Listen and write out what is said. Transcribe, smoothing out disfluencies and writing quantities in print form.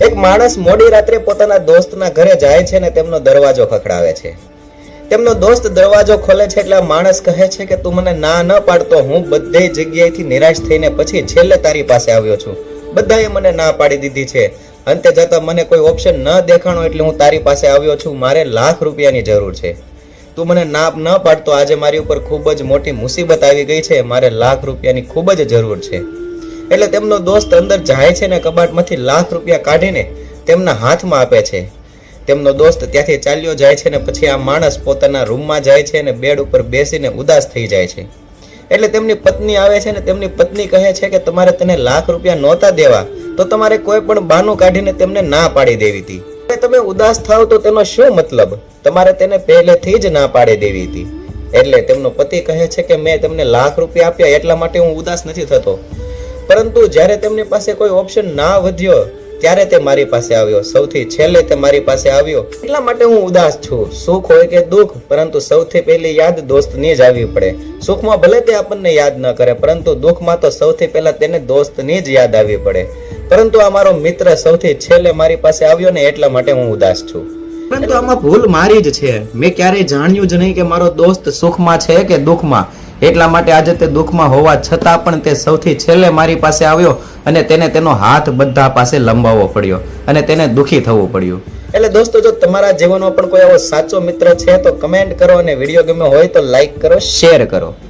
એક માણસ મોડી રાત્રે પોતાના દોસ્તના ઘરે જાય છે ને તેમનો દરવાજો ખખડાવે છે. તેમનો દોસ્ત દરવાજો ખોલે છે એટલે માણસ કહે છે કે તું મને ના ન પાડતો, હું બધે જગ્યાએથી નિરાશ થઈને પછી છેલ્લે તારી પાસે આવ્યો છું. બધાએ મને ના પાડી દીધી છે. અંતે જતા મને કોઈ ઓપ્શન ન દેખાણો એટલે હું તારી પાસે આવ્યો છું. મારે લાખ રૂપિયાની જરૂર છે. તું મને ના ન પાડતો, આજે મારી ઉપર ખૂબ જ મોટી મુસીબત આવી ગઈ છે. મારે લાખ રૂપિયાની ખૂબ જ જરૂર છે. એટલે તેમનો દોસ્ત અંદર જાય છે ને કબાટમાંથી લાખ રૂપિયા કાઢીને તેમના હાથમાં આપે છે. તેમનો દોસ્ત ત્યાંથી ચાલ્યો જાય છે ને પછી આ માણસ પોતાના રૂમમાં જાય છે અને બેડ ઉપર બેસીને ઉદાસ થઈ જાય છે. એટલે તેમની પત્ની આવે છે ને તેમની પત્ની કહે છે કે તમારે તેને લાખ રૂપિયા નહોતા દેવા તો તમારે કોઈ પણ બહાનું કાઢીને તેમને ના પાડી દેવી હતી. તમે ઉદાસ થાવ તો તેનો શું મતલબ? તમારે તેને પહેલેથી જ ના પાડી દેવી હતી. એટલે તેમનો પતિ કહે છે કે મેં તમને લાખ રૂપિયા આપ્યા એટલા માટે હું ઉદાસ નથી થતો, પરંતુ જ્યારે તેમની પાસે કોઈ ઓપ્શન ના વધ્યો ત્યારે તે મારી પાસે આવ્યો. સૌથી છેલ્લે તે મારી પાસે આવ્યો એટલા માટે હું ઉદાસ છું. સુખ હોય કે દુઃખ, પરંતુ સૌથી પહેલી યાદ દોસ્તની જ આવવી પડે. સુખમાં ભલે તે આપણને યાદ ન કરે, પરંતુ દુઃખમાં તો સૌથી પહેલા તેને દોસ્તની જ યાદ આવવી પડે. પરંતુ આ મારો મિત્ર સૌથી છેલ્લે મારી પાસે આવ્યો ને એટલા માટે હું ઉદાસ છું. પરંતુ આમાં ભૂલ મારી જ છે. મેં ક્યારેય જાણ્યું જ નહીં કે મારો દોસ્ત સુખમાં છે કે દુઃખમાં. એટલા માટે આજે તે દુઃખમાં હોવા છતાં પણ તે સૌથી છેલ્લે મારી પાસે આવ્યો અને તેને તેનો હાથ બધા પાસે લંબાવવો પડ્યો અને તેને દુઃખી થવું પડ્યું. એટલે દોસ્તો, જો તમારા જીવનમાં પણ કોઈ એવો સાચો મિત્ર છે તો કમેન્ટ કરો અને વિડીયો ગમ્યો હોય તો લાઈક કરો, શેર કરો.